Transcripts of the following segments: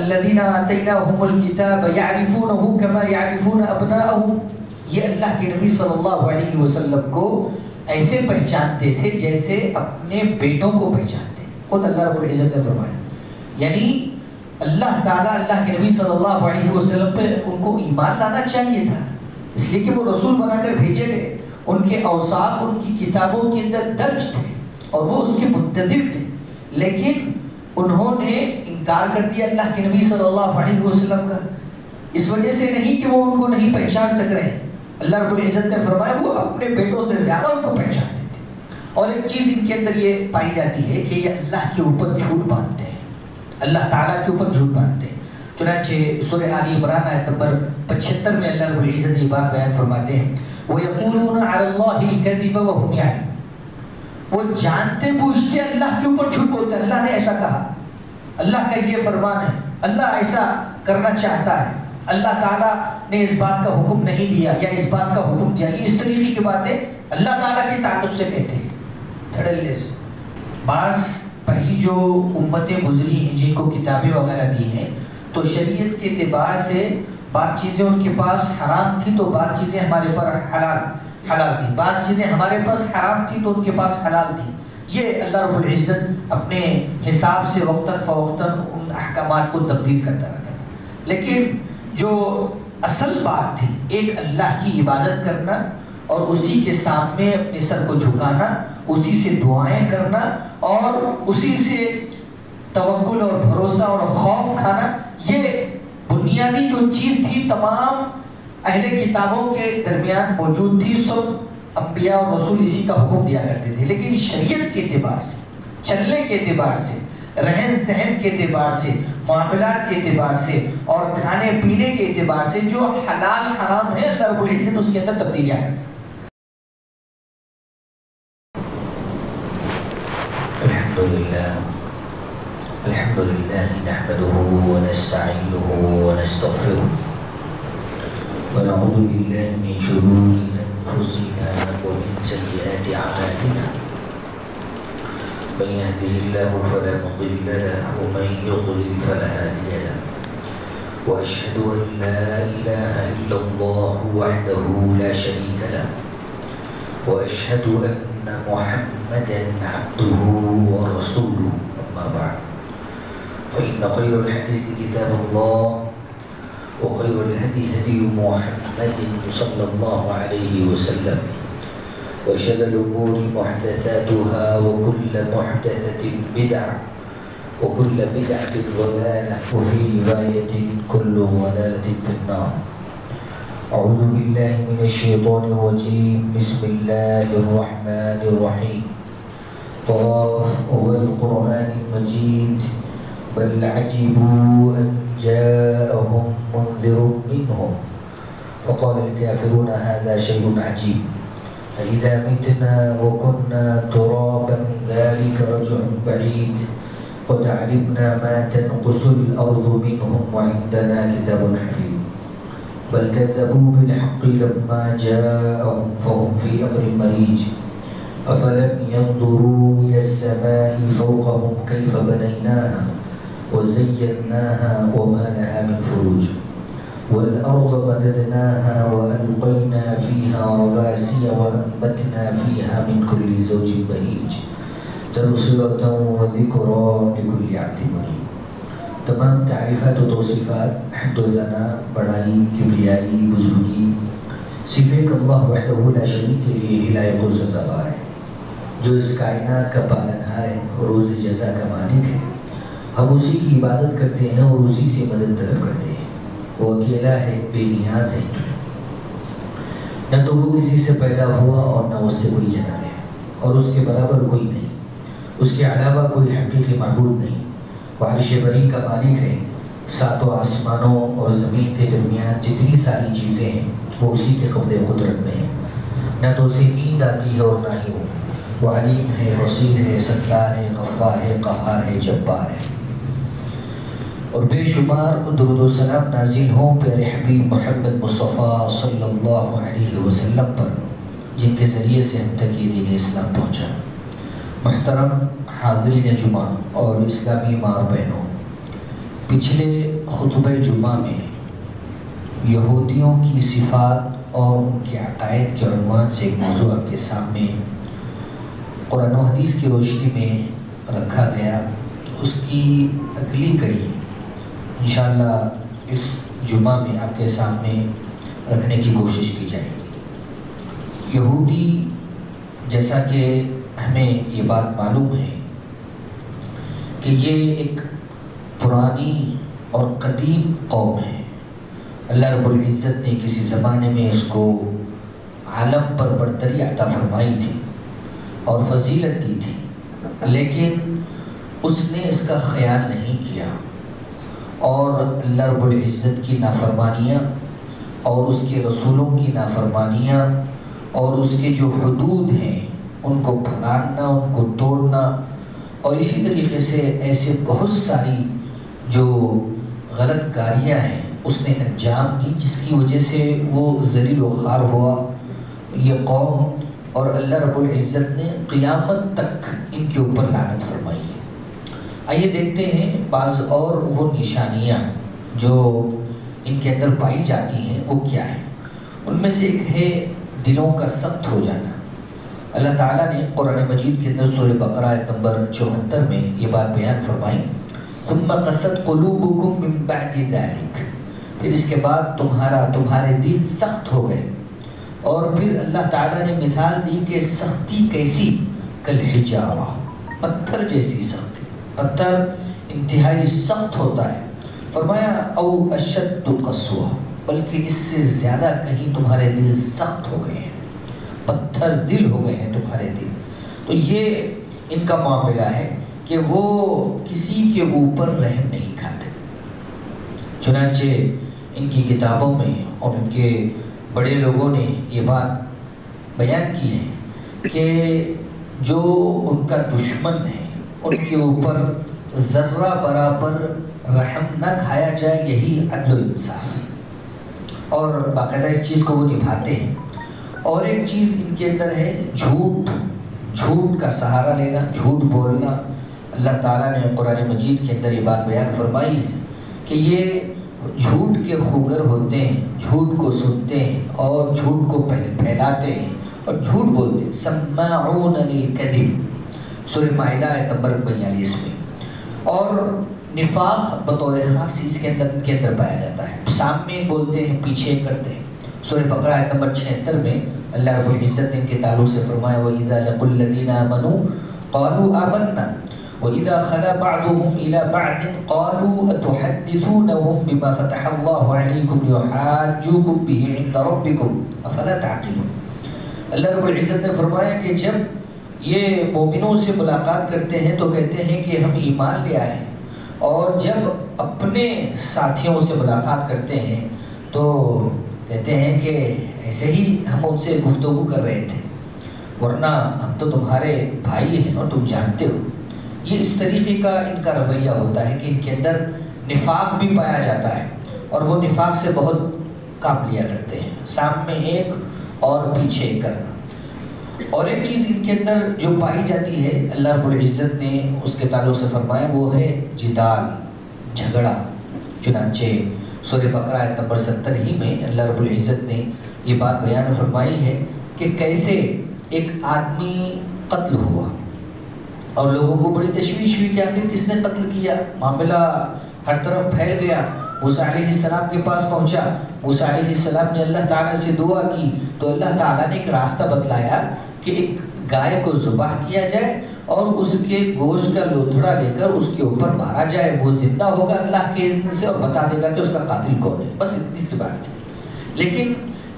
الذین آتیناہم الکتاب یعرفونہ کما یعرفون ابناءہم، یہ اللہ کے نبی صلی اللہ علیہ وسلم کو ایسے پہچانتے تھے جیسے اپنے بیٹوں کو پہچانتے، خود اللہ رب العزت نے فرمایا. یعنی اللہ تعالیٰ اللہ کے نبی صلی اللہ علیہ وسلم پہ ان کو ایمان لانا چاہیے تھا، اس لیے کہ وہ رسول بنا کر بھیجے گئے. ان کے اوصاف ان کی کتابوں کے اندر درج تھے اور وہ اس کے منتظر تھے، لیکن انہوں نے انکار کر دیا اللہ کے نبی صلی اللہ علیہ وسلم کا. اس وجہ سے نہیں کہ وہ ان کو نہیں پہچان سک رہے ہیں، اللہ رب العزت نے فرمایا وہ اپنے بیٹوں سے زیادہ ان کو پہچانتے تھے. اور ایک چیز ان کے اندر یہ پائی جاتی ہے کہ یہ اللہ کے اوپر جھوٹ باندھتے ہیں، اللہ تعالیٰ کے اوپر جھوٹ باندھتے ہیں. چنانچہ سورہ آل عمران آیت نمبر 75 میں اللہ رب العزت یہ بات بیان فرماتے ہیں وَيَقُولُونَ عَلَى اللَّهِ الْكَذِبَ وَهُمْ يَعْلَمُونَ، وہ جانتے بوجھتے اللہ کے اوپر جھوٹ بولتے ہیں. اللہ نے ایسا کہا، اللہ کا یہ فرمان ہے، اللہ ایسا کرنا چاہتا ہے، اللہ تعالیٰ نے اس بات کا حکم نہیں دیا یا اس بات کا حکم دیا. یہ اس طریقے کی باتیں اللہ تعالیٰ کے تعلق سے کہتے ہیں دھڑلے سے. بعض پہلی جو امتیں گزری ہیں جن کو کتابیں وغیرہ دی ہیں تو شریعت کے اعتبار سے بعض چیزیں ان کے پاس حرام تھی تو بعض چیزیں ہمارے پر حلال تھی، بعض چیزیں ہمارے پاس حرام تھی تو ان کے پاس حلال تھی. یہ اللہ رب العزت اپنے حساب سے وقتاً فوقتاً ان احکامات کو تبدیل کرتا رہتا تھا. لیکن جو اصل بات تھی ایک اللہ کی عبادت کرنا اور اسی کے سامنے اپنے سر کو جھکانا، اسی سے دعائیں کرنا اور اسی سے توکل اور بھروسہ اور خوف کھانا، یہ بنیادی جو چیز تھی تمام اہل کتابوں کے درمیان موجود تھی. سب انبیاء اور رسول اسی کا حکم دیا کرتے تھے. لیکن شریعت کے اعتبار سے، چلنے کے اعتبار سے، رہن سہن کے اعتبار سے، معاملات کے اعتبار سے اور کھانے پینے کے اعتبار سے جو حلال حرام ہے اللہ رب العزت اس کے اندر تبدیلیاں ہیں. الحمدللہ نحمده ونستعینه ونستغفره ونعوذ باللہ من شرور انفسنا ومن سیئات اعمالنا من يهده الله فلا مضل له ومن يضلل فلا هادي له واشهد ان لا اله الا الله وحده لا شريك له واشهد ان محمدا عبده ورسوله اما بعد فإن خير الحديث كتاب الله وخير الهدي هدي محمد صلى الله عليه وسلم وشر الأمور محدثاتها وكل محدثة بدعة وكل بدعة ضلالة وفي رواية كل ضلالة في النار. أعوذ بالله من الشيطان الرجيم. بسم الله الرحمن الرحيم. قاف والقرآن المجيد بل عجبوا أن جاءهم منذر منهم فقال الكافرون هذا شيء عجيب فإذا متنا وكنا ترابا ذلك رجع بعيد قد علمنا ما تنقص الأرض منهم وعندنا كتاب حفيظ بل كذبوا بالحق لما جاءهم فهم في أمر مريج أفلم ينظروا إلى السماء فوقهم كيف بنيناها وزيناها وما لها من فروج والأرض مددناها وألقينا فيها رواسي وأنبتنا فيها من كل زوج بهيج تبصرة وذكرى لكل عبد منيب. تمام تعریفات و توصیفات، حمد و ثنا، بڑائی، کبریائی، بزرگی صرف ایک اللہ وحدہ لا شریک کے لیے لائق و سزاوار ہے، جو اس کائنات کا پالنہار ہے اور روز جزا کا مالک ہے. ہم اسی کی عبادت کرتے ہیں اور اسی سے مدد طلب کرتے ہیں. وہ اکیلا ہے، بے نیاز ہے، نہ تو وہ کسی سے پیدا ہوا اور نہ اس سے کوئی جنا ہے اور اس کے برابر کوئی نہیں، اس کے علاوہ کوئی حقیقی معبود نہیں. وہ عرش بری کا مالک ہے، ساتوں آسمانوں اور زمین کے درمیان جتنی ساری چیزیں ہیں وہ اسی کے قبضے قدرت میں ہیں. نہ تو اسے نیند آتی ہے اور نہ ہی وہ علیم ہے، بصیر ہے، ستار ہے، غفار ہے، قہار ہے، جبار ہے. اور بے شمار درود و سلام نازل ہوں پیارے حبیب محمد مصطفیٰ صلی اللہ علیہ وسلم پر، جن کے ذریعے سے ہم تک یہ دین اسلام پہنچا. محترم حاضرین جمعہ اور اسلامی ماں بہنوں، پچھلے خطبہ جمعہ میں یہودیوں کی صفات اور ان کے عقائد کے عنوان سے ایک موضوع آپ کے سامنے قرآن و حدیث کی روشنی میں رکھا گیا. اس کی اگلی کڑی انشاءاللہ اس جمعہ میں آپ کے سامنے رکھنے کی کوشش کی جائے گی. یہودی جیسا کہ ہمیں یہ بات معلوم ہے کہ یہ ایک پرانی اور قدیم قوم ہے. اللہ رب العزت نے کسی زمانے میں اس کو عالم پر برتری عطا فرمائی تھی اور فضیلت دی تھی، لیکن اس نے اس کا خیال نہیں کیا اور اللہ رب العزت کی نافرمانیاں اور اس کے رسولوں کی نافرمانیاں اور اس کے جو حدود ہیں ان کو پھاڑنا، ان کو توڑنا، اور اسی طریقے سے ایسے بہت ساری جو غلط کاریاں ہیں اس نے انجام دی، جس کی وجہ سے وہ ذلیل و خوار ہوا یہ قوم، اور اللہ رب العزت نے قیامت تک ان کے اوپر لعنت فرمائی ہے. آئیے دیکھتے ہیں بعض اور وہ نشانیاں جو ان کے اندر پائی جاتی ہیں وہ کیا ہیں. ان میں سے ایک ہے دلوں کا سخت ہو جانا. اللہ تعالیٰ نے قرآن مجید کے اندر سورہ بقرہ آیت نمبر 74 میں یہ بات بیان فرمائی، ثم قست قلوبکم من بعد ذلک، پھر اس کے بعد تمہارے دل سخت ہو گئے. اور پھر اللہ تعالیٰ نے مثال دی کہ سختی کیسی، کالحجارہ، پتھر جیسی سختی. پتھر انتہائی سخت ہوتا ہے. فرمایا او اشد قسوہ، بلکہ اس سے زیادہ کہیں تمہارے دل سخت ہو گئے ہیں، پتھر دل ہو گئے ہیں تمہارے دل. تو یہ ان کا معاملہ ہے کہ وہ کسی کے اوپر رحم نہیں کھاتے. چنانچہ ان کی کتابوں میں اور ان کے بڑے لوگوں نے یہ بات بیان کی ہے کہ جو ان کا دشمن ہے ان کے اوپر ذرہ برابر رحم نہ کھایا جائے، یہی عدل و انصاف ہے. اور باقاعدہ اس چیز کو وہ نبھاتے ہیں. اور ایک چیز ان کے اندر ہے جھوٹ کا سہارا لینا، جھوٹ بولنا. اللہ تعالیٰ نے قرآن مجید کے اندر یہ بات بیان فرمائی ہے کہ یہ جھوٹ کے خوگر ہوتے ہیں، جھوٹ کو سنتے ہیں اور جھوٹ کو پھیلاتے ہیں اور جھوٹ بولتے ہیں. سماعون للکذب، سورہ مائدہ آیت نمبر 42 میں. اور نفاق بطور خاص اس کے اندر پایا جاتا ہے. سامنے بولتے ہیں، پیچھے کرتے ہیں. سورہ بقرہ آیت نمبر 76 میں اللہ رب العزت نے ان کے تعلق سے فرمایا وَإِذَا لَقُوا الَّذِينَ آمَنُوا قَالُوا آمَنَّا وَإِذَا خَلَا بَعْضُهُمْ إِلَى بَعْضٍ قَالُوا أَتُحَدِّثُونَهُمْ بِمَا فَتَحَ اللَّهُ عَلَيْكُمْ لِيُحَاجُّوكُمْ بِهِ عِندَ رَبِّكُمْ أَفَلَا تَعْقِلُونَ. اللہ رب العزت نے فرمایا کہ جب یہ مومنوں سے ملاقات کرتے ہیں تو کہتے ہیں کہ ہم ایمان لے آئے، اور جب اپنے ساتھیوں سے ملاقات کرتے ہیں تو کہتے ہیں کہ ایسے ہی ہم ان سے گفتگو کر رہے تھے، ورنہ ہم تو تمہارے بھائی ہیں اور تم جانتے ہو. یہ اس طریقے کا ان کا رویہ ہوتا ہے کہ ان کے اندر نفاق بھی پایا جاتا ہے، اور وہ نفاق سے بہت کام لیا کرتے ہیں، سامنے ایک اور پیچھے ایک کرنا. اور ایک چیز ان کے اندر جو پائی جاتی ہے اللہ رب العزت نے اس کے تعلق سے فرمایا وہ ہے جدال، جھگڑا. چنانچہ سورہ بقرہ آیت نمبر 70 ہی میں اللہ رب العزت نے یہ بات بیان فرمائی ہے کہ کیسے ایک آدمی قتل ہوا اور لوگوں کو بڑی تشویش ہوئی کہ آخر کس نے قتل کیا. معاملہ ہر طرف پھیل گیا. موسیٰ علیہ السلام کے پاس پہنچا. موسیٰ علیہ السلام نے اللہ تعالیٰ سے دعا کی تو اللہ تعالیٰ نے ایک راستہ بتلایا کہ ایک گائے کو ذبح کیا جائے اور اس کے گوشت کا لوتھڑا لے کر اس کے اوپر مارا جائے. وہ زندہ ہوگا اللہ کے اذن سے اور بتا دے گا کہ اس کا قاتل کون ہے. بس اتنی سی بات تھی. لیکن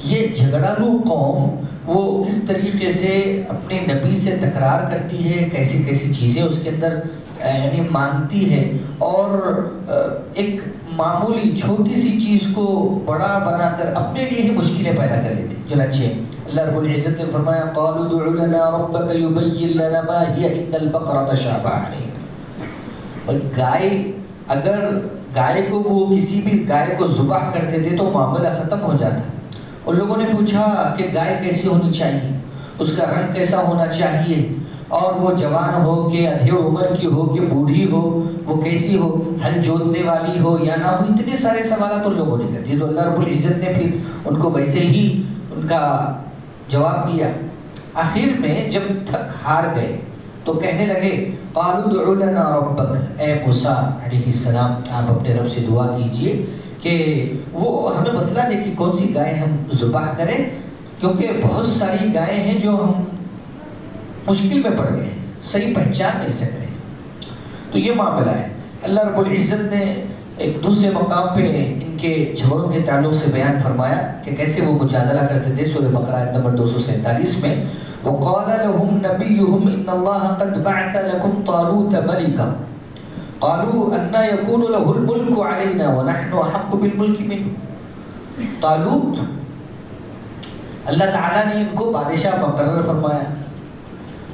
یہ جھگڑالو قوم وہ کس طریقے سے اپنے نبی سے تکرار کرتی ہے، کیسی کیسی چیزیں اس کے اندر یعنی مانگتی ہے، اور ایک معمولی چھوٹی سی چیز کو بڑا بنا کر اپنے لیے ہی مشکلیں پیدا کر لیتے. چنانچہ اللہ رب العزت نے فرمایا قالوا ادع لنا ربك يبين لنا ما هي ان البقرة تشابه علينا. اور اگر گائے کو وہ کسی بھی گائے کو ذبح کرتے تھے تو معاملہ ختم ہو جاتا. اور لوگوں نے پوچھا کہ گائے کیسی ہونی چاہیے، اس کا رنگ کیسا ہونا چاہیے، اور وہ جوان ہو کہ ادھیڑ عمر کی ہو کہ بوڑھی ہو، وہ کیسی ہو، ہل جوتنے والی ہو یا نہ ہو، اتنے سارے سوالات ان لوگوں نے کر دیے. تو اللہ رب العزت نے پھر ان کو ویسے ہی ان کا جواب دیا. آخر میں جب تھک ہار گئے تو کہنے لگے قالوا ادع لنا ربک، اے موسیٰ علیہ السلام آپ اپنے رب سے دعا کیجئے کہ وہ ہمیں بتلا دے کہ کون سی گائے ہم ذبح کریں، کیونکہ بہت ساری گائیں ہیں جو ہم مشکل میں پڑ گئے ہیں، صحیح پہچان نہیں سک رہے. تو یہ معاملہ ہے. اللہ رب العزت نے ایک دوسرے مقام پہ ان کے جھگڑوں کے تعلق سے بیان فرمایا کہ کیسے وہ مجادلہ کرتے تھے. سورہ بقرہ آیت نمبر 247 میں وَقَالَ لَهُمْ نَبِيُّهُمْ إِنَّ اللَّهَ قَدْ بَعَثَ لَكُمْ طَالُوتَ مَلِكًا قَالُوا أَنَّىٰ يَكُونُ لَهُ الْمُلْكُ عَلَيْنَا وَنَحْنُ أَحَقُّ بِالْمُلْكِ مِنْهُ. طالوت اللہ تعالیٰ نے ان کو بادشاہ مقرر فرمایا.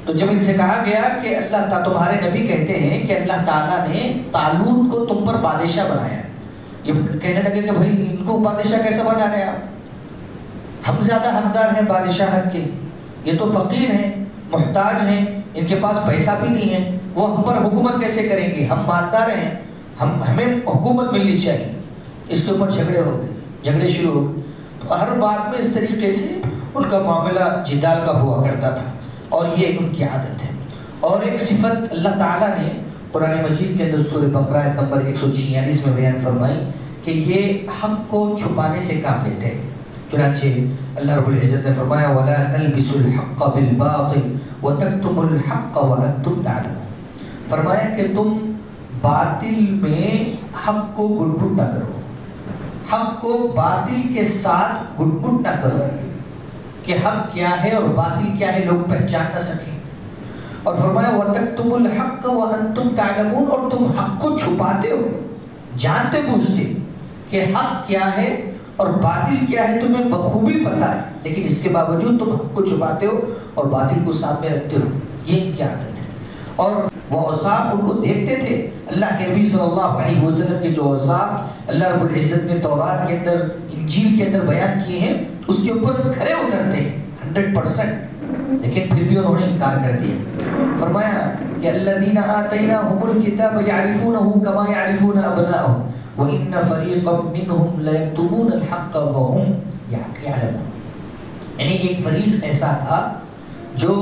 تو جب ان سے کہا گیا کہ اللہ تعالیٰ تمہارے نبی کہتے ہیں کہ اللہ تعالیٰ نے طالوت کو تم پر بادشاہ بنایا، یہ کہنے لگے کہ بھائی ان کو بادشاہ کیسے بنا رہے آپ، ہم زیادہ حقدار ہیں بادشاہت کے، یہ تو فقیر ہیں، محتاج ہیں، ان کے پاس پیسہ بھی نہیں ہے، وہ ہم پر حکومت کیسے کریں گے، ہم مالدار ہیں، ہمیں حکومت ملنی چاہیے. اس کے اوپر جھگڑے ہو گئے، جھگڑے شروع ہو گئے. تو ہر بات میں اس طریقے سے ان کا معاملہ جدال کا ہوا کرتا تھا، اور یہ ان کی عادت ہے. اور ایک صفت اللہ تعالیٰ نے قرآن مجید کے اندر سورہ بقرہ آیت نمبر 146 میں بیان فرمائی کہ یہ حق کو چھپانے سے کام لیتے ہیں. چنانچہ اللہ رب العزت نے فرمایا وَلَا تَلْبِسُوا الْحَقَّ بِالْبَاطِلِ وَتَكْتُمُوا الْحَقَّ وَأَنْتُمْ تَعْلَمُونَ. فرمایا کہ تم باطل میں حق کو گٹ پٹ نہ کرو، حق کو باطل کے ساتھ گٹ پٹ نہ کرو کہ حق کیا ہے اور باطل کیا ہے لوگ پہچان نہ سکیں. اور فرمایا وَتَكْتُمُوا الْحَقَّ وَأَنْتُمْ تَعْلَمُونَ، اور تم حق کو چھپاتے ہو جانتے بوجھتے کہ حق کیا ہے اور باطل کیا ہے تمہیں بخوبی پتہ ہے، لیکن اس کے باوجود تم حق کو چھپاتے ہو اور باطل کو سامنے رکھتے ہو. یہ ان کی عادت ہے. اور وہ اوصاف ان کو دیکھتے تھے. اللہ کے نبی صلی اللہ علیہ وسلم کے جو اوصاف اللہ رب العزت نے تورات کے اندر انجیل کے اندر بیان کیے ہیں اس کے اوپر کھرے اترتے ہیں 100%، لیکن پھر بھی انہوں نے انکار کر دیا. فرمایا کہ الذین آتیناہم الکتاب یعرفونہ کما یعرفون ابناءہم وَإِنَّ فَرِيقًا مِّنْهُمْ لَيَكْتُمُونَ الْحَقَّ وَهُمْ يَعْلَمُونَ. یعنی ایک فریق ایسا تھا جو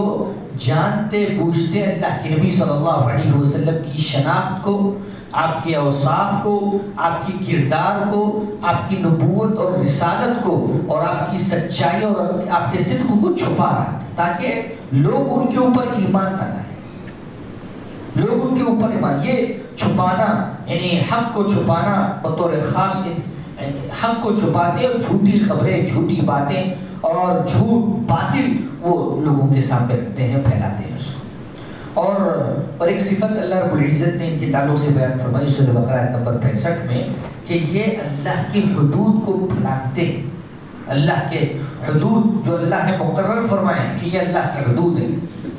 جانتے بوجھتے اللہ کے نبی صلی اللہ علیہ وسلم کی شناخت کو، آپ کے اوصاف کو، آپ کی کردار کو، آپ کی نبوت اور رسالت کو اور آپ کی سچائی اور آپ کے صدق کو چھپا رہا تھا تاکہ لوگ ان کے اوپر ایمان نہ لائیں. لوگ ان کے اوپر ایمان، یہ چھپانا یعنی حق کو چھپانا بطور خاص، حق کو چھپاتے اور جھوٹی خبریں، جھوٹی باتیں اور جھوٹ باطل وہ لوگوں کے سامنے رکھتے ہیں، پھیلاتے ہیں اس کو. اور ایک صفت اللہ رب العزت نے ان کے تعلق سے بیان فرمائی سورہ بقرہ آیت نمبر 65 میں کہ یہ اللہ کی حدود کو پھیلاتے ہیں. اللہ کے حدود جو اللہ نے مقرر فرمائے ہیں کہ یہ اللہ کی حدود ہے،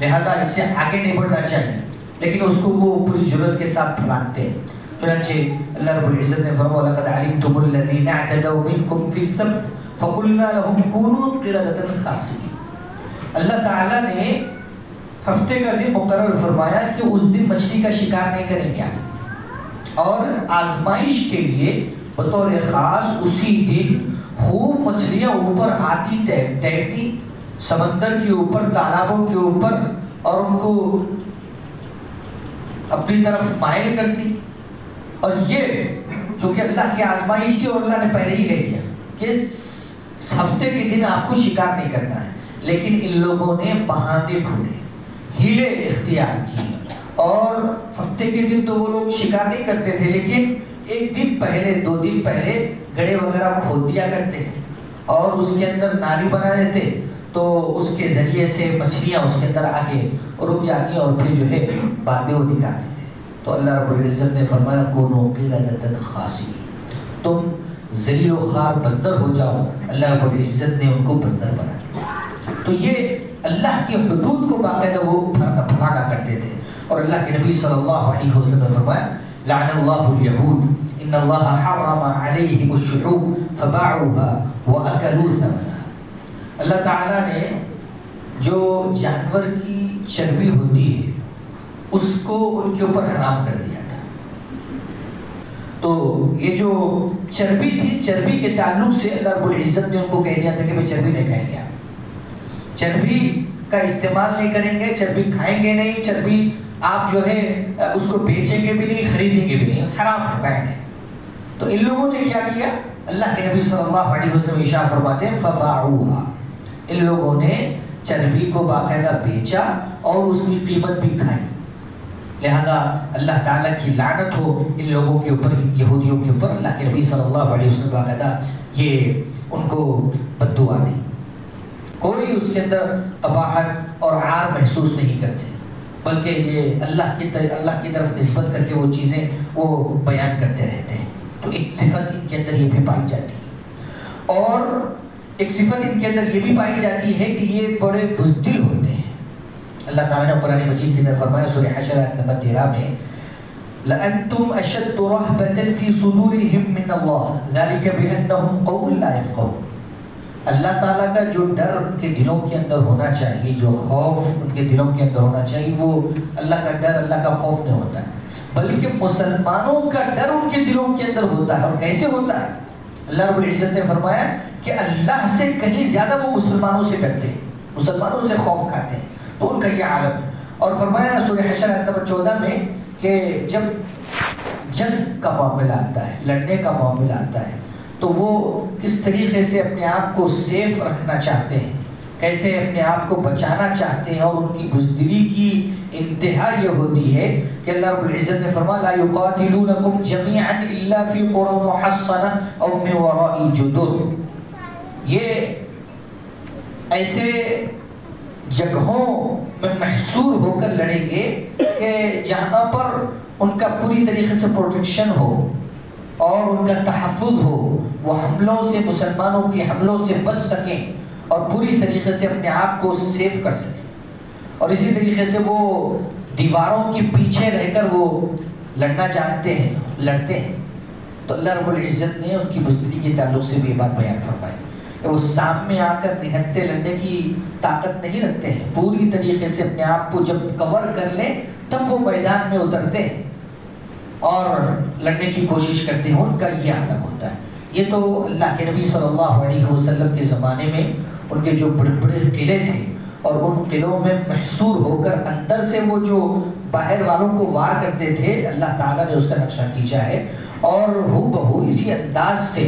لہذا اس سے آگے نہیں بڑھنا چاہیے، لیکن اس کو وہ پوری جرأت کے ساتھ پھیلاتے ہیں. چنانچہ اللہ رب العزت نے فرمایا وَلَقَدْ عَلِمْتُمُ الَّذِينَ اعْتَدَوْا مِنْكُمْ فِي السَّبْتِ فَقُلْنَا لَهُمْ كُونُوا قِرَدَةً خَاسِئِينَ. اللہ تعالیٰ نے ہفتے کا دن مقرر فرمایا کہ اس دن مچھلی کا شکار نہیں کریں گے آپ، اور آزمائش کے لیے بطور خاص اسی دن خوب مچھلیاں اوپر آتی تیرتی سمندر کے اوپر، تالابوں کے اوپر، اور ان کو اپنی طرف مائل کرتی. اور یہ چونکہ اللہ کی آزمائش تھی اور اللہ نے پہلے ہی کہہ دیا کہ ہفتے کے دن آپ کو شکار نہیں کرنا ہے، لیکن ان لوگوں نے بہانے ڈھونڈے، ہیلے اختیار کیے، اور ہفتے کے دن تو وہ لوگ شکار نہیں کرتے تھے، لیکن ایک دن پہلے 2 دن پہلے گڑھے وغیرہ کھود دیا کرتے اور اس کے اندر نالی بنا دیتے، تو اس کے ذریعے سے مچھلیاں اس کے اندر آگے رک جاتی ہیں اور پھر جو ہے بعد میں وہ نکال دیتے. تو اللہ رب العزت نے فرمایا کونوا قردۃ خاسئین، تم ذلیل و خوار بندر ہو جاؤ. اللہ رب العزت نے ان کو بندر بنا دیا. تو یہ اللہ کی حدود کو باقاعدہ وہ پھلانا کرتے تھے. اور اللہ کے نبی صلی اللہ علیہ وسلم نے فرمایا لعن اللہ الیہود ان اللہ حرم علیہم الشحوم فباعوها واکلوا ثمنها. اللہ تعالیٰ نے جو جانور کی چربی ہوتی ہے اس کو ان کے اوپر حرام کر دیا تھا. تو یہ جو چربی تھی، چربی کے تعلق سے اللہ رب العزت نے ان کو کہہ دیا تھا کہ بھائی چربی نہیں کھائیں گے، چربی کا استعمال نہیں کریں گے، چربی کھائیں گے نہیں، چربی آپ جو ہے اس کو بیچیں گے بھی نہیں، خریدیں گے بھی نہیں، حرام ہے، بین ہے. تو ان لوگوں نے کیا کیا؟ اللہ کے نبی صلی اللہ علیہ وسلم ارشاد فرماتے ہیں فباعوها، ان لوگوں نے چربی کو باقاعدہ بیچا اور اس کی قیمت بھی کھائی. لہذا اللہ تعالیٰ کی لعنت ہو ان لوگوں کے اوپر، یہودیوں کے اوپر. اللہ کے نبی صلی اللہ علیہ وسلم باقاعدہ یہ ان کو بد دعا دی. کوئی اس کے اندر قباحت اور عار محسوس نہیں کرتے، بلکہ یہ اللہ کی طرف نسبت کر کے وہ چیزیں وہ بیان کرتے رہتے ہیں. تو ایک صفت ان کے اندر یہ بھی پائی جاتی ہے، اور ایک صفت ان کے اندر یہ بھی پائی جاتی ہے کہ یہ بڑے بزدل ہوتے ہیں. اللہ تعالیٰ نے قرآن مجید کے اندر فرمایا سورہ حشر آیت نمبر 13 میں لَأَنْتُمْ أَشَدُّ رَهْبَةً فِي صُدُورِهِمْ مِنَ اللَّهِ ذَلِكَ بِأَنَّهُمْ قَوْمٌ لَا يَفْقَهُونَ. اللہ تعالیٰ کا جو ڈر ان کے دلوں کے اندر ہونا چاہیے، جو خوف ان کے دلوں کے اندر ہونا چاہیے، وہ اللہ کا ڈر، اللہ کا خوف نہیں ہوتا ہے، بلکہ مسلمانوں کا ڈر ان کے دلوں کے اندر ہوتا ہے. اور کیسے ہوتا ہے؟ اللہ رب العزت نے فرمایا کہ اللہ سے کہیں زیادہ وہ مسلمانوں سے ڈرتے ہیں، مسلمانوں سے خوف کھاتے ہیں. تو ان کا یہ عالم ہے. اور فرمایا سورہ حشر آیت نمبر 14 میں کہ جب جنگ کا معاملہ آتا ہے، لڑنے کا معاملہ آتا ہے، تو وہ کس طریقے سے اپنے آپ کو سیف رکھنا چاہتے ہیں، کیسے اپنے آپ کو بچانا چاہتے ہیں. اور ان کی بزدلی کی انتہا یہ ہوتی ہے کہ اللہ رب العزت نے فرمایا لا يقاتلونكم جميعا الا في قرى محصنة او من وراء جدر. یہ ایسے جگہوں میں محصور ہو کر لڑیں گے کہ جہاں پر ان کا پوری طریقے سے پروٹیکشن ہو اور ان کا تحفظ ہو، وہ حملوں سے، مسلمانوں کی حملوں سے بچ سکیں اور پوری طریقے سے اپنے آپ کو سیف کر سکیں. اور اسی طریقے سے وہ دیواروں کے پیچھے رہ کر وہ لڑنا جانتے ہیں، لڑتے ہیں. تو اللہ رب العزت نے ان کی بزدلی کے تعلق سے بھی یہ بات بیان فرمائی کہ وہ سامنے آ کر نہتے لڑنے کی طاقت نہیں رکھتے ہیں. پوری طریقے سے اپنے آپ کو جب کور کر لیں تب وہ میدان میں اترتے ہیں اور لڑنے کی کوشش کرتے ہیں. ان کا یہ عالم ہوتا ہے. یہ تو اللہ کے نبی صلی اللہ علیہ وسلم کے زمانے میں ان کے جو بڑے بڑے قلعے تھے اور ان قلعوں میں محصور ہو کر اندر سے وہ جو باہر والوں کو وار کرتے تھے، اللہ تعالیٰ نے اس کا نقشہ کھینچا ہے. اور ہو بہو اسی انداز سے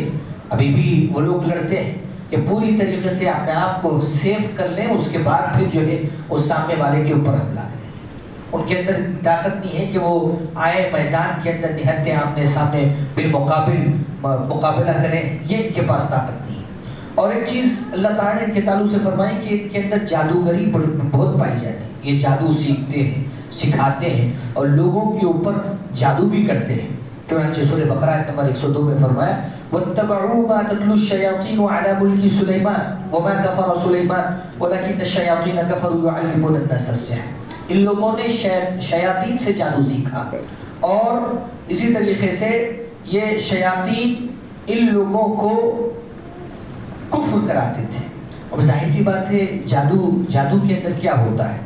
ابھی بھی وہ لوگ لڑتے ہیں کہ پوری طریقے سے اپنے آپ کو سیف کر لیں، اس کے بعد پھر جو ہے اس سامنے والے کے اوپر حملہ کریں. ان کے اندر طاقت نہیں ہے کہ وہ آئے میدان کے اندر نہتے آمنے سامنے بالمقابل مقابلہ کریں، یہ ان کے پاس طاقت نہیں. اور ایک چیز اللہ تعالیٰ نے ان کے تعلق سے فرمائی کہ ان کے اندر جادوگری بہت پائی جاتی ہے. یہ جادو سیکھتے ہیں، سکھاتے ہیں اور لوگوں کے اوپر جادو بھی کرتے ہیں. چنانچہ سورہ بقرہ آیت نمبر 102 میں فرمایا وَاتَّبَعُوا مَا تَتْلُو الشَّيَاطِينُ عَلَى مُلْكِ سُلَيْمَانَ وَمَا كَفَرَ سُلَيْمَانُ وَلَكِنَّ الشَّيَاطِينَ كَفَرُوا يُعَلِّمُونَ النَّاسَ السِّحْرَ. ان لوگوں نے شیاطین سے جادو سیکھا اور اسی طریقے سے یہ شیاطین ان لوگوں کو کفر کراتے تھے. اور ظاہر سی بات ہے جادو کے اندر کیا ہوتا ہے؟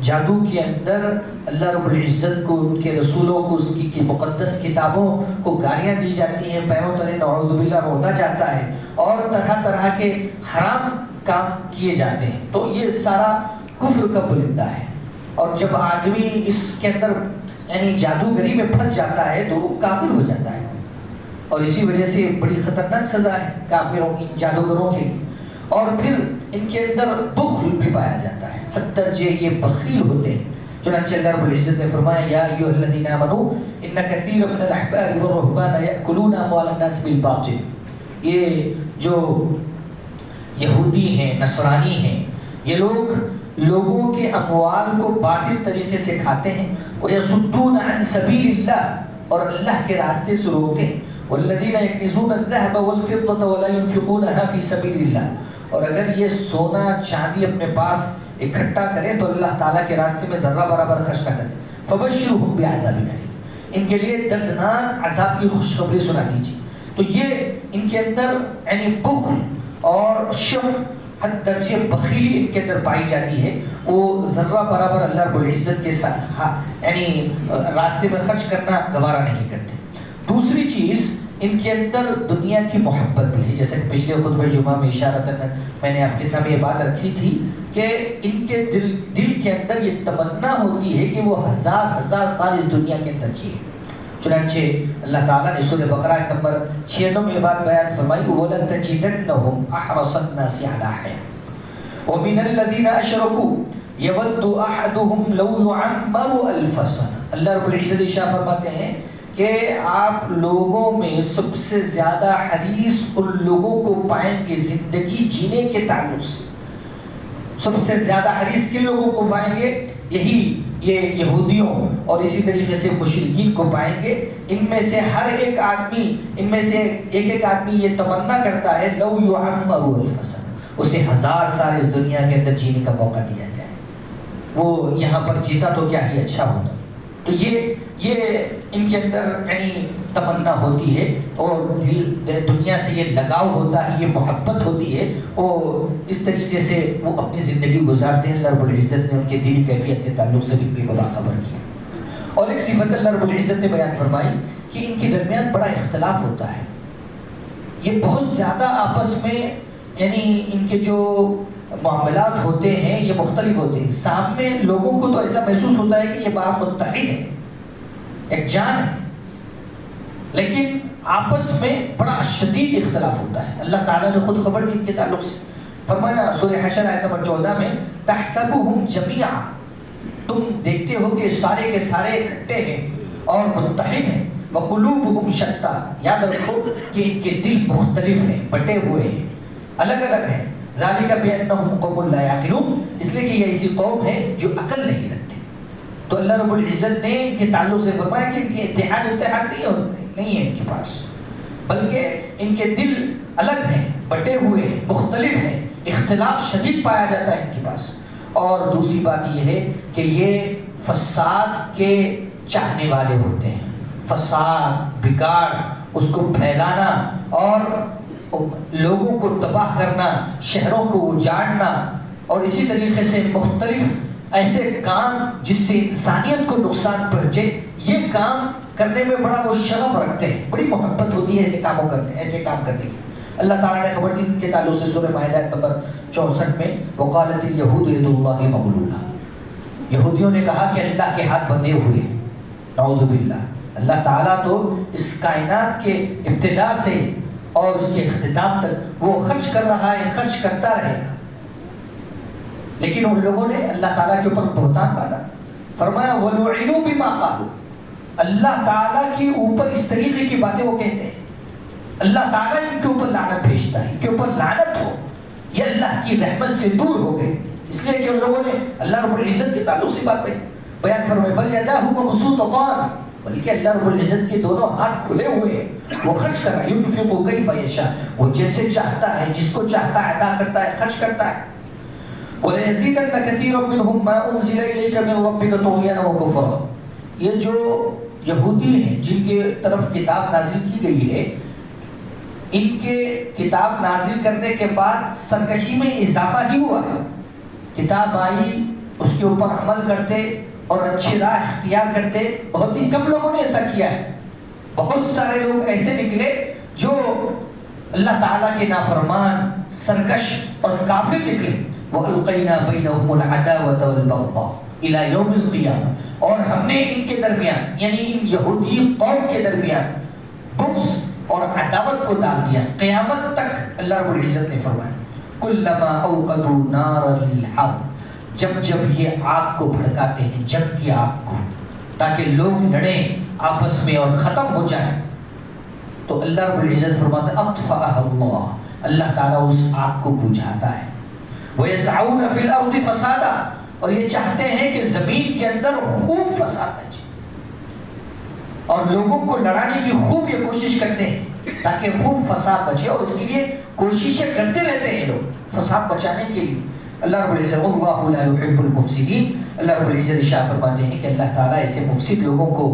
جادو کے اندر اللہ رب العزت کو، ان کے رسولوں کو، اس کی مقدس کتابوں کو گالیاں دی جاتی ہیں، پیروں تلے نعوذ باللہ روتا جاتا ہے اور طرح طرح کے حرام کام کیے جاتے ہیں. تو یہ سارا کفر کا بلندہ ہے. اور جب آدمی اس کے اندر یعنی جادوگری میں پھنس جاتا ہے تو وہ کافر ہو جاتا ہے. اور اسی وجہ سے بڑی خطرناک سزا ہے کافروں کی، جادوگروں کے لیے. اور پھر ان کے اندر بخل بھی پایا جاتا ہے، حتی یہ بخیل ہوتے ہیں. چنانچہ اللہ رب العزت نے فرمایا یا ایھا الذین آمنوا ان کثیر من الاحبار والرهبان یاکلون اموال الناس بالباطل. یہ جو یہودی ہیں، نصرانی ہیں، یہ لوگ لوگوں کے اموال کو باطل طریقے سے کھاتے ہیں. وَيَصُدُّونَ عَنْ سَبِيلِ اللَّهِ، اور اللہ کے راستے سے روکتے ہیں. وَالَّذِينَ يَكْنِزُونَ الذَّهَبَ وَالْفِضَّةَ وَلَا يُنْفِقُونَهَا فِي سَبِيلِ اللَّهِ، اور اگر یہ سونا چاندی اپنے پاس اکٹھا کریں تو اللہ تعالیٰ کے راستے میں ذرہ برابر خرچ نہ کریں. فَبَشِّرْهُمْ بِعَذَابٍ أَلِيمٍ، ان کے لیے دردناک عذاب کی خوشخبری سنا دیجیے. تو یہ ان کے اندر یعنی بخل اور شح حد درجے بخیلی ان کے اندر پائی جاتی ہے، وہ ذرہ برابر اللہ رب العزت کے ساتھ یعنی راستے میں خرچ کرنا گوارا نہیں کرتے۔ دوسری چیز ان کے اندر دنیا کی محبت بھی ہے، جیسے کہ پچھلے خطبہ جمعہ میں اشارتاً میں نے آپ کے سامنے یہ بات رکھی تھی کہ ان کے دل کے اندر یہ تمنا ہوتی ہے کہ وہ ہزار سال اس دنیا کے اندر جیے۔ چنانچہ اللہ تعالیٰ نے سورہ بقرہ نمبر 96 میں یہ بات بیان فرمائی، وَلَتَجِدَنَّهُمْ أَحْرَصَ النَّاسِ عَلَىٰ حَيَاةٍ وَمِنَ الَّذِينَ أَشْرَكُوا يَوَدُّ أَحَدُهُمْ لَوْ يُعَمَّرُ أَلْفَ سَنَةٍ۔ اللہ رب العزت ارشاد فرماتے ہیں کہ آپ لوگوں میں سب سے زیادہ حریص ان لوگوں کو پائیں گے زندگی جینے کے تعلق سے۔ سب سے زیادہ حریص کن لوگوں کو پائیں گے؟ یہی یہ یہودیوں اور اسی طریقے سے مشرکین کو پائیں گے۔ ان میں سے ہر ایک آدمی، ان میں سے ایک آدمی یہ تمنا کرتا ہے لو یعمر الف سنہ، اسے 1000 سال اس دنیا کے اندر جینے کا موقع دیا جائے، وہ یہاں پر جیتا تو کیا ہی اچھا ہوتا۔ تو یہ ان کے اندر یعنی تمنا ہوتی ہے، اور دنیا سے یہ لگاؤ ہوتا ہے، یہ محبت ہوتی ہے، اور اس طریقے سے وہ اپنی زندگی گزارتے ہیں۔ اللہ رب العزت نے ان کے دلی کیفیت کے تعلق سے بھی باخبر کیا۔ اور ایک صفت اللہ رب العزت نے بیان فرمائی کہ ان کے درمیان بڑا اختلاف ہوتا ہے، یہ بہت زیادہ آپس میں یعنی ان کے جو معاملات ہوتے ہیں یہ مختلف ہوتے ہیں۔ سامنے لوگوں کو تو ایسا محسوس ہوتا ہے کہ یہ باہم متحد ہے، ایک جان ہے، لیکن آپس میں بڑا شدید اختلاف ہوتا ہے۔ اللہ تعالیٰ نے خود خبر دی ان کے تعلق سے، فرمایا سورہ حشر آیت نمبر 14 میں تحسبهم جميعا، تم دیکھتے ہو کہ سارے کے سارے اکٹھے ہیں اور متحد ہیں، وقلوبهم شتى، یاد رکھو کہ ان کے دل مختلف ہیں، بٹے ہوئے ہیں، الگ الگ ہیں۔ ذالک بانہم قوم لا یعقلون، اس لیے کہ یہ ایسی قوم ہے جو عقل نہیں رکھتے۔ تو اللہ رب العزت نے ان کے تعلق سے فرمایا کہ ان کے اتحاد نہیں ہے ان کے پاس، بلکہ ان کے دل الگ ہیں، بٹے ہوئے ہیں، مختلف ہیں، اختلاف شدید پایا جاتا ہے ان کے پاس۔ اور دوسری بات یہ ہے کہ یہ فساد کے چاہنے والے ہوتے ہیں، فساد، بگاڑ، اس کو پھیلانا اور لوگوں کو تباہ کرنا، شہروں کو اجاڑنا، اور اسی طریقے سے مختلف ایسے کام جس سے انسانیت کو نقصان پہنچے، یہ کام کرنے میں بڑا وہ شغف رکھتے ہیں، بڑی محبت ہوتی ہے ایسے کام کرنے کی۔ اللہ تعالیٰ نے خبر دی ان کے تعلق سے سورہ مائدہ نمبر 64 میں، وقالت اليہود ید اللہ مغلولہ، یہودیوں نے کہا کہ اللہ کے ہاتھ بندھے ہوئے ہیں، نعوذ باللہ۔ اللہ تعالیٰ تو اس کائنات کے ابتدا سے اور اس کے اختتام تک وہ خرچ کر رہا ہے، خرچ کرتا رہے گا، لیکن ان لوگوں نے اللہ تعالیٰ کے اوپر بہتان باندھا۔ فرمایا وَلُعِنُوا بِمَا قَالُوا، اللہ تعالیٰ کے اوپر اس طریقے کی باتیں وہ کہتے ہیں، اللہ تعالیٰ ان کے اوپر لعنت بھیجتا ہے، ان کے اوپر لعنت ہو، یہ اللہ کی رحمت سے دور ہو گئے، اس لیے کہ ان لوگوں نے اللہ رب العزت کے تعلق سے بات بیان فرمائی، بل یداہ مبسوطتان، بلکہ اللہ رب العزت کے دونوں ہاتھ کھلے ہوئے ہیں، وہ خرچ کر رہا ہے، ينفق کیف یشاء، وہ جیسے چاہتا ہے، جس کو چاہتا ہے عطا کرتا ہے، خرچ کرتا ہے۔ وَلَيَزِيدَنَّ كَثِيرًا مِّنْهُمْ مَا أُنزِلَ إِلَيْكَ مِن رَّبِّكَ طُغْيَانًا وَكُفْرًا، یہ جو یہودی ہیں جن کے طرف کتاب نازل کی گئی ہے، ان کے کتاب نازل کرنے کے بعد سرکشی میں اضافہ ہی ہوا ہے، کتاب آئی، اس کے اوپر عمل کرتے اور اچھی راہ اختیار کرتے، بہت ہی کم لوگوں نے ایسا کیا ہے، بہت سارے لوگ ایسے نکلے جو اللہ تعالیٰ کے نافرمان، سرکش اور کافر نکلے۔ وَأَلْقَيْنَا بَيْنَهُمُ الْعَدَاوَةَ وَالْبَغْضَاءَ إِلَى يَوْمِ الْقِيَامَةِ، اور ہم نے ان کے درمیان یعنی ان یہودی قوم کے درمیان بغض اور عداوت کو ڈال دیا قیامت تک۔ اللہ رب العزت نے فرمایا كُلَّمَا أَوْقَدُوا نَارًا لِلْحَرْبِ، جب یہ آگ کو بھڑکاتے ہیں، جنگ کی آگ کو، تاکہ لوگ لڑیں آپس میں اور ختم ہو جائیں، تو اللہ رب العزت فرماتا ہے اطفأها اللہ، اللہ تعالیٰ اس آگ کو بجھاتا ہے۔ وَيَسْعَوْنَ فِي الْأَرْضِ فَسَادًا، اور یہ چاہتے ہیں کہ زمین کے اندر خوب فساد مچے، اور لوگوں کو لڑانے کی خوب یہ کوشش کرتے ہیں تاکہ خوب فساد بچے، اور اس کے لیے کوششیں کرتے رہتے ہیں لوگ فساد بچانے کے لیے۔ اللہ رب العزت وَاللَّهُ لَا يُحِبُّ الْمُفْسِدِينَ، اللہ رب العزت ارشاد فرماتے ہیں کہ اللہ تعالیٰ ایسے مفسد لوگوں کو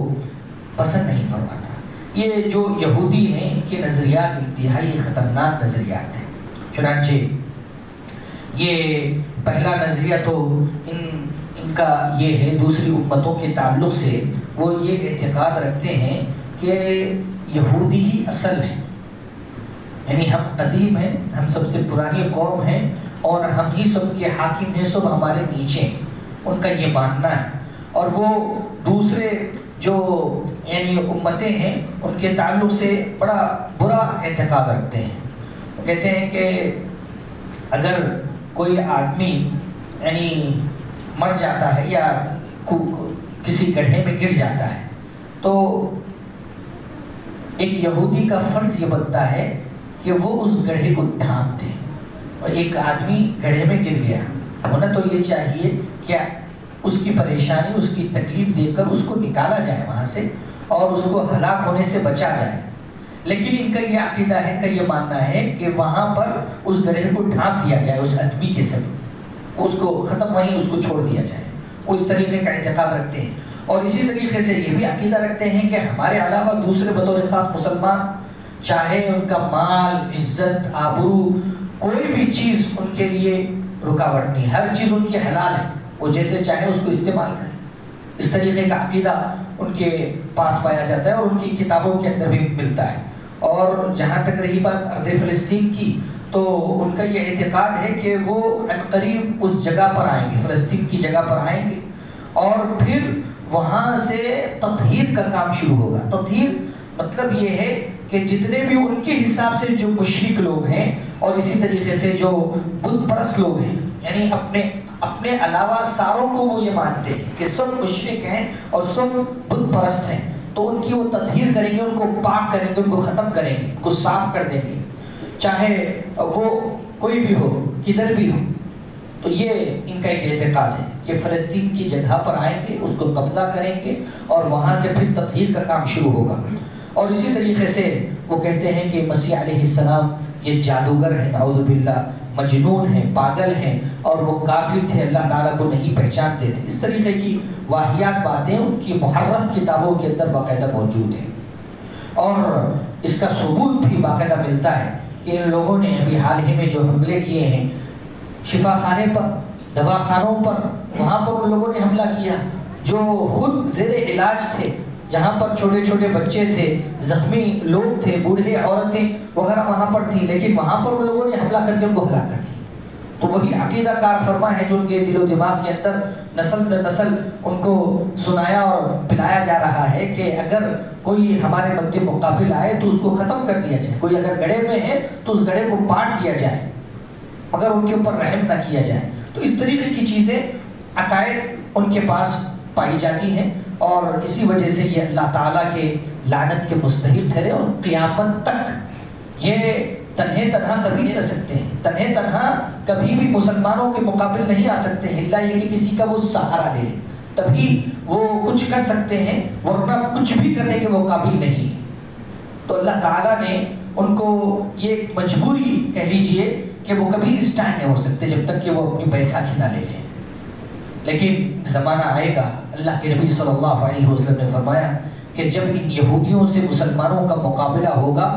پسند نہیں فرماتا۔ یہ جو یہودی ہیں ان کے نظریات انتہائی خطرناک نظریات ہیں، چنانچہ یہ پہلا نظریہ تو ان کا یہ ہے دوسری امتوں کے تعلق سے، وہ یہ اعتقاد رکھتے ہیں کہ یہودی ہی اصل ہے، یعنی ہم قدیم ہیں، ہم سب سے پرانی قوم ہیں اور ہم ہی سب کے حاکم ہیں، سب ہمارے نیچے ہیں، ان کا یہ ماننا ہے۔ اور وہ دوسرے جو یعنی امتیں ہیں ان کے تعلق سے بڑا برا اعتقاد رکھتے ہیں۔ وہ کہتے ہیں کہ اگر کوئی آدمی یعنی مر جاتا ہے یا کسی گڑھے میں گر جاتا ہے تو ایک یہودی کا فرض یہ بنتا ہے کہ وہ اس گڑھے کو ڈھانپ دے۔ اور ایک آدمی گڑھے میں گر گیا، ہونا تو یہ چاہیے کہ اس کی پریشانی، اس کی تکلیف دے کر اس کو نکالا جائے وہاں سے اور اس کو ہلاک ہونے سے بچا جائے، لیکن ان کا یہ عقیدہ ہے، ان کا یہ ماننا ہے کہ وہاں پر اس گڑھے کو ڈھانپ دیا جائے اس آدمی کے ساتھ، اس کو ختم وہیں اس کو چھوڑ دیا جائے۔ وہ اس طریقے کا اعتقاد رکھتے ہیں۔ اور اسی طریقے سے یہ بھی عقیدہ رکھتے ہیں کہ ہمارے علاوہ دوسرے بطور خاص مسلمان، چاہے ان کا مال، عزت، آبرو، کوئی بھی چیز ان کے لیے رکاوٹ نہیں، ہر چیز ان کی حلال ہے، وہ جیسے چاہے اس کو استعمال کریں۔ اس طریقے کا عقیدہ ان کے پاس پایا جاتا ہے اور ان کی کتابوں کے اندر بھی ملتا ہے۔ اور جہاں تک رہی بات ارض فلسطین کی، تو ان کا یہ اعتقاد ہے کہ وہ عنقریب اس جگہ پر آئیں گے، فلسطین کی جگہ پر آئیں گے، اور پھر وہاں سے تطہیر کا کام شروع ہوگا۔ تطہیر مطلب یہ ہے کہ جتنے بھی ان کے حساب سے جو مشرک لوگ ہیں اور اسی طریقے سے جو بت پرست لوگ ہیں، یعنی اپنے علاوہ ساروں کو وہ یہ مانتے ہیں کہ سب مشرک ہیں اور سب بت پرست ہیں، تو ان کی وہ تطہیر کریں گے، ان کو پاک کریں گے، ان کو ختم کریں گے، ان کو صاف کر دیں گے، چاہے وہ کوئی بھی ہو، کدھر بھی ہو۔ تو یہ ان کا ایک اعتقاد ہے کہ فلسطین کی جگہ پر آئیں گے، اس کو قبضہ کریں گے اور وہاں سے پھر تطہیر کا کام شروع ہوگا۔ اور اسی طریقے سے وہ کہتے ہیں کہ مسیح علیہ السلام یہ جادوگر ہیں، نعوذ باللہ، مجنون ہیں، پاگل ہیں، اور وہ کافر تھے، اللہ تعالیٰ کو نہیں پہچانتے تھے۔ اس طریقے کی واہیات باتیں ان کی محرف کتابوں کے اندر باقاعدہ موجود ہیں، اور اس کا ثبوت بھی باقاعدہ ملتا ہے کہ ان لوگوں نے ابھی حال ہی میں جو حملے کیے ہیں شفا خانے پر، دواخانوں پر، وہاں پر ان لوگوں نے حملہ کیا، جو خود زیر علاج تھے، جہاں پر چھوٹے چھوٹے بچے تھے، زخمی لوگ تھے، بوڑھے عورتیں وغیرہ وہاں پر تھیں، لیکن وہاں پر ان لوگوں نے حملہ کر کے ان کو ہلاک کر دیا۔ تو وہی عقیدہ کار فرما ہے جو ان کے دل و دماغ کے اندر نسل در نسل ان کو سنایا اور پلایا جا رہا ہے کہ اگر کوئی ہمارے مد مقابل آئے تو اس کو ختم کر دیا جائے، کوئی اگر گڑھے میں ہے تو اس گڑھے کو بانٹ دیا جائے، مگر ان کے اوپر رحم نہ کیا جائے۔ تو اس طریقے کی چیزیں عقائد ان کے پاس پائی جاتی ہیں، اور اسی وجہ سے یہ اللہ تعالیٰ کے لعنت کے مستحق ٹھہرے، اور قیامت تک یہ تنہا کبھی نہیں رہ سکتے ہیں، تنہا کبھی بھی مسلمانوں کے مقابل نہیں آ سکتے ہیں، اللہ یہ کہ کسی کا وہ سہارا لے لیں تبھی وہ کچھ کر سکتے ہیں، ورنہ کچھ بھی کرنے کے وہ قابل نہیں ہیں۔ تو اللہ تعالیٰ نے ان کو یہ ایک مجبوری کہہ لیجئے کہ وہ کبھی اسٹینڈ نہیں ہو سکتے جب تک کہ وہ اپنی بیساکھی نہ لے لیں۔ لیکن زمانہ آئے گا، اللہ کے نبی صلی اللہ علیہ وسلم نے فرمایا کہ جب ان یہودیوں سے مسلمانوں کا مقابلہ ہوگا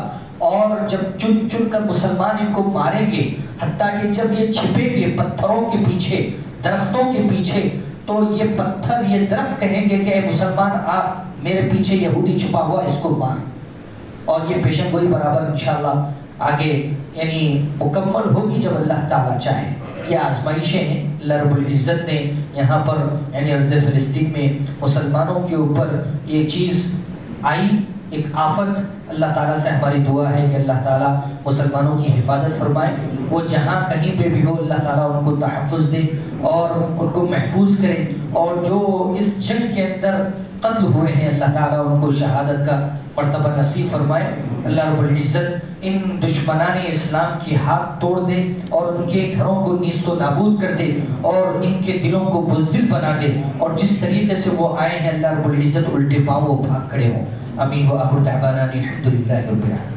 اور جب چن چن کر مسلمان ان کو ماریں گے، حتیٰ کہ جب یہ چھپیں گے پتھروں کے پیچھے، درختوں کے پیچھے، تو یہ پتھر یہ درخت کہیں گے کہ اے مسلمان آپ میرے پیچھے یہودی چھپا ہوا اس کو مار۔ اور یہ پیشن گوئی برابر انشاءاللہ آگے یعنی مکمل ہوگی جب اللہ تعالیٰ چاہے۔ یہ آزمائشیں ہیں، اللہ رب العزت نے یہاں پر یعنی ارض فلسطین میں مسلمانوں کے اوپر یہ چیز آئی، ایک آفت۔ اللہ تعالیٰ سے ہماری دعا ہے کہ اللہ تعالیٰ مسلمانوں کی حفاظت فرمائے، وہ جہاں کہیں پہ بھی ہو اللہ تعالیٰ ان کو تحفظ دے اور ان کو محفوظ کرے، اور جو اس جنگ کے اندر قتل ہوئے ہیں اللہ تعالیٰ ان کو شہادت کا مرتبہ نصیب فرمائے۔ اللہ رب العزت ان دشمنان اسلام کی ہاتھ توڑ دے اور ان کے گھروں کو نیست و نابود کر دے اور ان کے دلوں کو بزدل بنا دے، اور جس طریقے سے وہ آئے ہیں اللہ رب العزت الٹے پاؤں وہ بھاگ کھڑے ہوں۔ آمین وآخر دعوانا الحمدللہ رب العالمین۔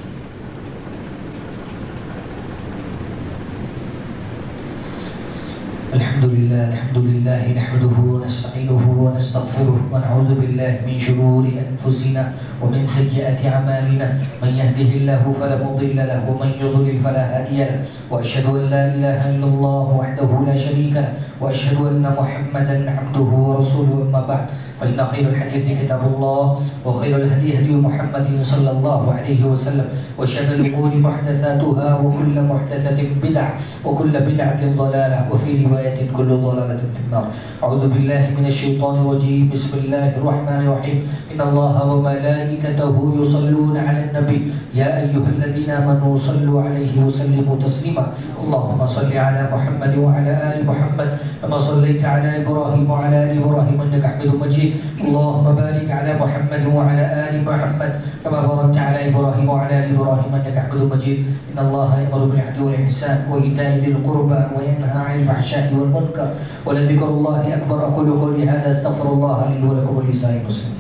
الحمد الحمد لله نحمده ونستعينه ونستغفره ونعوذ بالله من شرور أنفسنا ومن سيئات أعمالنا من يهده الله فلا مضل له ومن يضلل فلا هادي له وأشهد أن لا إله إلا الله وحده لا شريك له وأشهد أن محمدا عبده ورسوله أما بعد فإن خير الحديث كتاب الله وخير الهدي هدي محمد صلى الله عليه وسلم وشر الأمور محدثاتها وكل محدثة بدعة وكل بدعة ضلالة وفي رواية كل ضلالة في النار. أعوذ بالله من الشيطان الرجيم. بسم الله الرحمن الرحيم. إن الله وملائكته يصلون على النبي يا أيها الذين آمنوا صلوا عليه وسلموا تسليما. اللهم صل على محمد وعلى آل محمد كما صليت على إبراهيم وعلى آل إبراهيم إنك حميد مجيد. اللهم بارك على محمد وعلى آل محمد كما باركت على إبراهيم وعلى آل إبراهيم إنك حميد مجيد. إن الله يأمر بالعدل والإحسان وإيتاء ذي القربى وينهى عن الفحشاء والمنكر ولذكر الله أكبر. أقول قولي هذا أستغفر الله لي ولكم ولسائر المسلمين.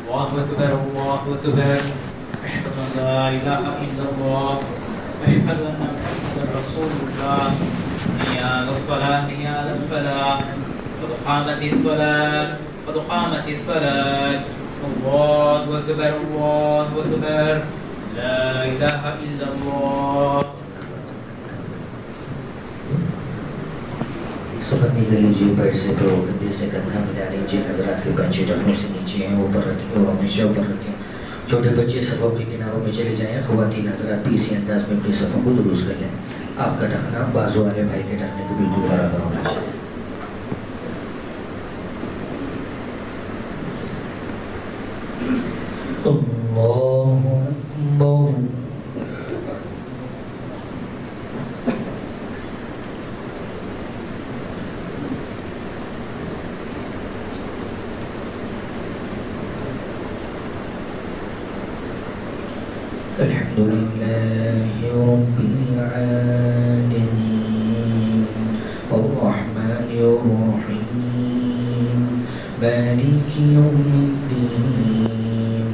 الله أكبر الله أكبر. أشهد أن لا إله إلا الله وأشهد أن محمدا رسول الله. حي على الصلاة حي على الفلاح قد قامت الصلاة قد قامت الصلاة. الله أكبر الله أكبر. لا إله إلا الله. سبحان لیجیے بیٹھ سے دو گندے سے کندھا ملا لیجیے. حضرات کے بچے ٹخنوں سے نیچے ہیں اوپر رکھیں اور ہمیشہ اوپر رکھیں. چھوٹے بچے صفوں کے کناروں میں چلے جائیں. خواتین حضرات بھی اسی انداز میں اپنی صفوں کو درست کر لیں. آپ کا ٹخنا بازو والے بھائی کے ٹخنے کو بالکل برابر ہونا چاہیے. اللہ اکبر. الحمد لله رب العالمين الرحمن الرحيم مالك يوم الدين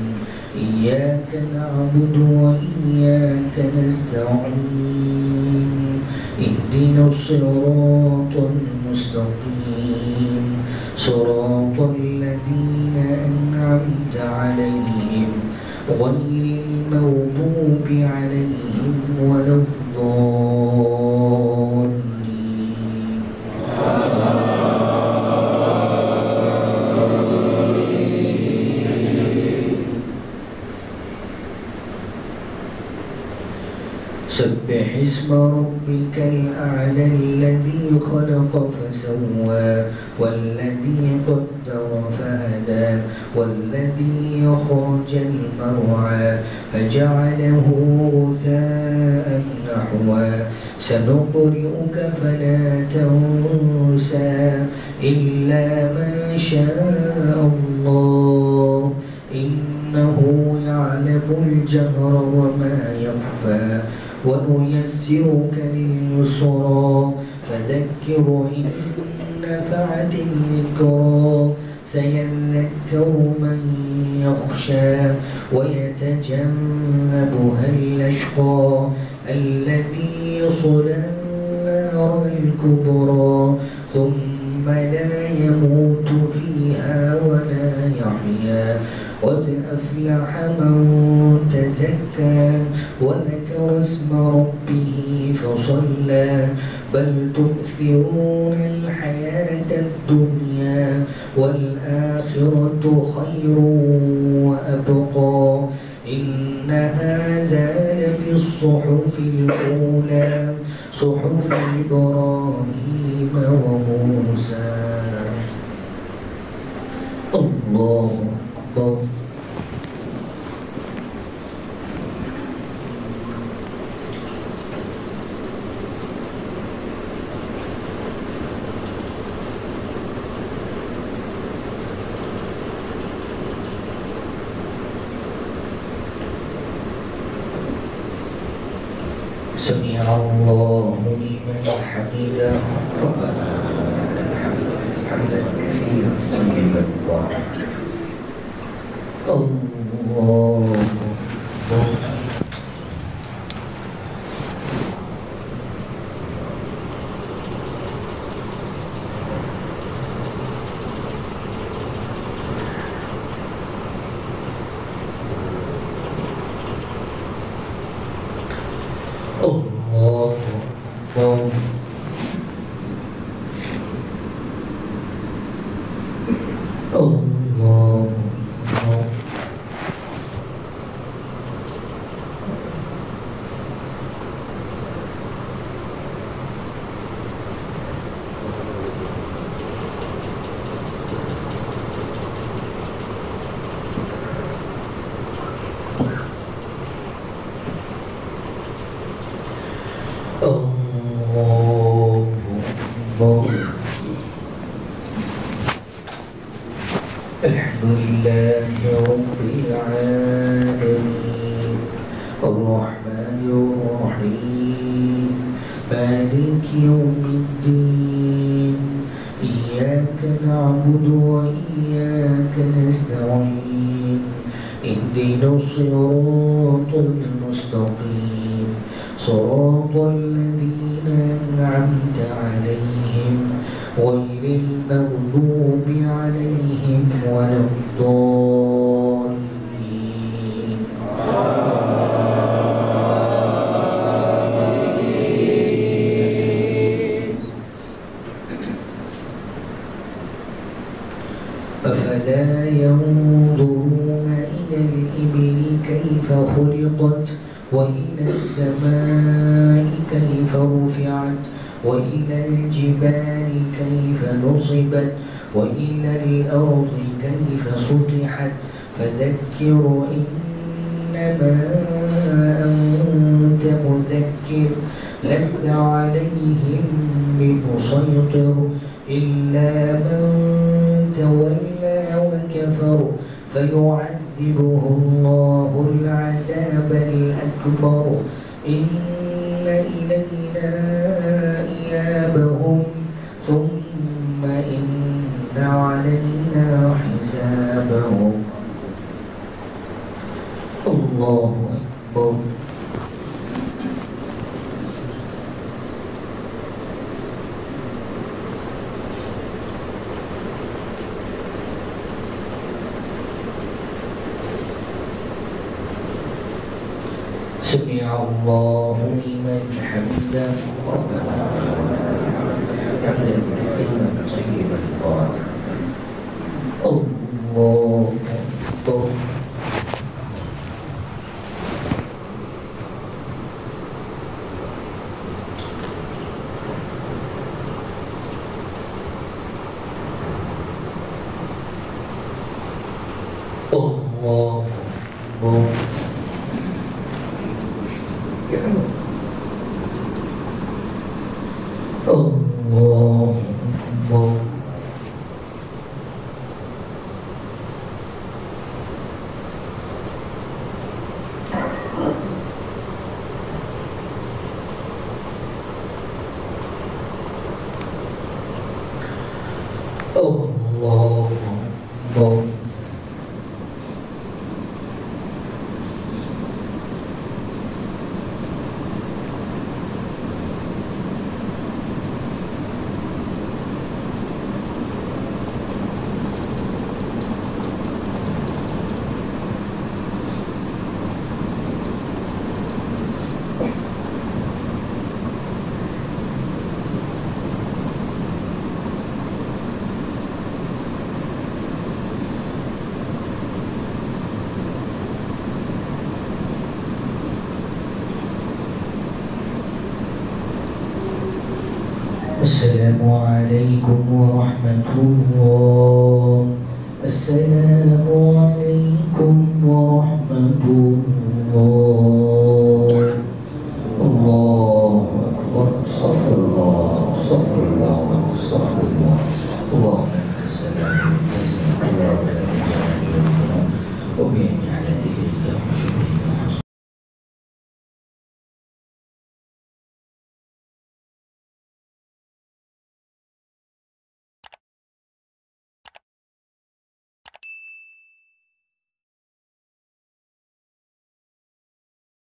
إياك نعبد وإياك نستعين اهدنا الصراط المستقيم صراط الذين أنعمت عليهم غير المغضوب عليهم ولا الضالين. سبح اسم ربك الأعلى الذي خلق فسوى والذي قدر فهدى والذي أخرج المرعى فجعله غثاء نحوا. سنقرئك فلا تنسى إلا ما شاء الله إنه يعلم الجهر وما يخفى ونيسرك لليسرى فذكر إن نفعت الذكرى سيذكر من يخشى ويتجنبها الأشقى الذي يصلى النار الكبرى ثم لا يموت فيها ولا يحيا. قد أفلح من تزكى وذكر اسم ربه فصلى بل تؤثرون الحياة الدنيا والآخرة خير وأبقى. إن هذا لفي الصحف الأولى صحف إبراهيم وموسى. الله أكبر. سمع الله لمن حمده ربنا لك الحمد حمدا كثيرا طيبا مباركا. الله الحمد لله رب العالمين الرحمن الرحيم مالك يوم الدين إياك نعبد وإياك نستعين اهدنا الصراط المستقيم صراط الذين أنعمت عليهم غير المغضوب عليهم ولا الضالين أفلا ينظرون إلى الإبل كيف خلقت وإلى السماء كيف رفعت وإلى الجبال كيف نصبت وإلى الأرض كيف سطحت فذكر إنما أنت مذكر لست عليهم بمسيطر إلا من تولى وكفر فيعذبه الله العذاب الأكبر إن إلينا إيابهم ثم إن علينا حسابهم الله أكبر سمع الله لمن حمده ربنا حمدا كثيرا طيبا مباركا الله أكبر الله أكبر الله أكبر الله أكبر السلام عليكم ورحمة الله السلام عليكم ورحمة الله